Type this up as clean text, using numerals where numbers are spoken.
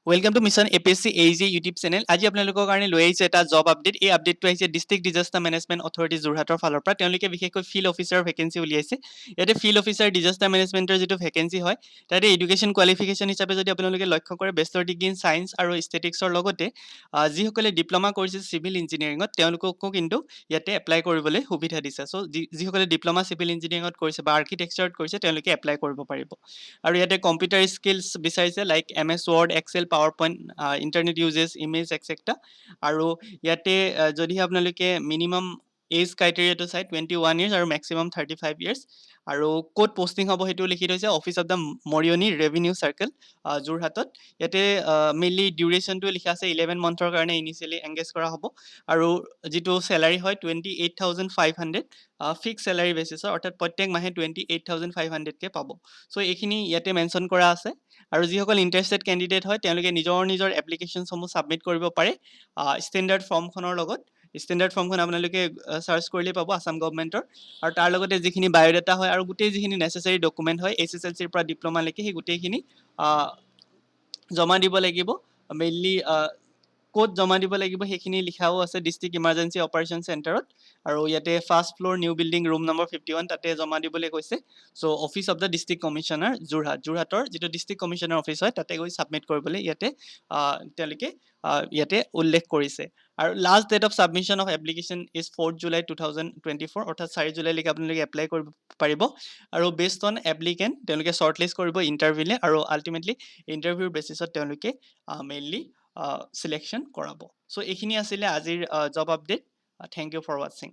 Welcome to Mission APSC AG YouTube channel. আজি আপোনালোকৰ কাৰণে লৈ আহিছে এটা জব আপডেট। এই আপডেটটো আহিছে ডিস্ট্ৰিক্ট ডিজাস্টাৰ মেনেজমেণ্ট অথৰিটি যোৰহাটৰ ফালৰ পৰা। তেওঁলোকে বিশেষকৈ ফিল্ড অফিচাৰ ভেকেঞ্চি উলিয়াইছে। ইয়াতে ফিল্ড অফিচাৰ ডিজাস্টাৰ মেনেজমেণ্টৰ যিটো ভেকেঞ্চি হয় তাতে এডুকেশ্যন কোৱালিফিকেশ্যন হিচাপে যদি আপোনালোকে লক্ষ্য কৰে বেচেলৰ ডিগ্ৰী ইন ছায়েন্স আৰু ষ্টেটিক্সৰ লগতে যিসকলে ডিপ্ল'মা কৰিছে চিভিল ইঞ্জিনিয়াৰিঙত তেওঁলোককো কিন্তু ইয়াতে এপ্লাই কৰিবলৈ সুবিধা দিছে। চ' যিসকলে ডিপ্ল'মা চিভিল ইঞ্জিনিয়াৰিঙত কৰিছে বা আৰ্কিটেকচাৰত কৰিছে তেওঁলোকে এপ্লাই কৰিব পাৰিব। আৰু ইয়াতে কম্পিউটাৰ স্কিলছ বিচাৰিছে like MS Word, Excel, PowerPoint, internet uses, image et cetera. আৰু ইয়াতে যদিহে আপোনালোকে মিনিমাম এজ ক্ৰাইটেৰিয়াটো চাই 21 years আৰু মেক্সিমাম 35 years। আৰু ক'ত পষ্টিং হ'ব সেইটো লিখি থৈছে office of the Mariani revenue circle যোৰহাটত। ইয়াতে মেইনলি ডিউৰেশ্যনটো লিখা আছে 11 monthৰ কাৰণে ইনিচিয়েলি এংগেজ কৰা হ'ব। আৰু যিটো চেলাৰী হয় 28,500 ফিক্স চেলাৰী বেচিছৰ, অৰ্থাৎ প্ৰত্যেক মাহে 28,500কে পাব। চ' এইখিনি ইয়াতে মেনশ্যন কৰা আছে। আৰু যিসকল ইণ্টাৰেষ্টেড কেণ্ডিডেট হয় তেওঁলোকে নিজৰ এপ্লিকেশ্যনসমূহ ছাবমিট কৰিব পাৰে ষ্টেণ্ডাৰ্ড ফৰ্মখনৰ লগত। ষ্টেণ্ডাৰ্ড ফৰ্মখন আপোনালোকে চাৰ্চ কৰিলেই পাব আছাম গভৰ্ণমেণ্টৰ। আৰু তাৰ লগতে যিখিনি বায়'ডাটা হয় আৰু গোটেই যিখিনি নেচেচাৰী ডকুমেণ্ট হয় SSLCৰ পৰা ডিপ্ল'মালৈকে সেই গোটেইখিনি জমা দিব লাগিব। মেইনলি ক'ত জমা দিব লাগিব সেইখিনি লিখাও আছে ডিষ্ট্ৰিক্ট ইমাৰ্জেঞ্চি অপাৰেশ্যন চেণ্টাৰত। আৰু ইয়াতে first floor new building room number 51 তাতে জমা দিবলৈ কৈছে। So' office of the district commissioner যোৰহাটৰ যিটো ডিষ্ট্ৰিক্ট কমিশ্যনাৰ অফিচ হয় তাতে গৈ ছাবমিট কৰিবলৈ ইয়াতে তেওঁলোকে ইয়াতে উল্লেখ কৰিছে। আৰু last date of submission of application is 4 July 2024, অৰ্থাৎ 4 জুলাইলৈকে আপোনালোকে এপ্লাই কৰিব পাৰিব। আৰু বেছড অন এপ্লিকেণ্ট তেওঁলোকে শ্বৰ্ট লিষ্ট কৰিব ইণ্টাৰভিউলে আৰু আল্টিমেটলি ইণ্টাৰভিউৰ বেচিছত তেওঁলোকে মেইনলি চিলেকশ্যন কৰাব। চ' এইখিনি আছিলে আজিৰ job update. Thank you for ৱাচিং।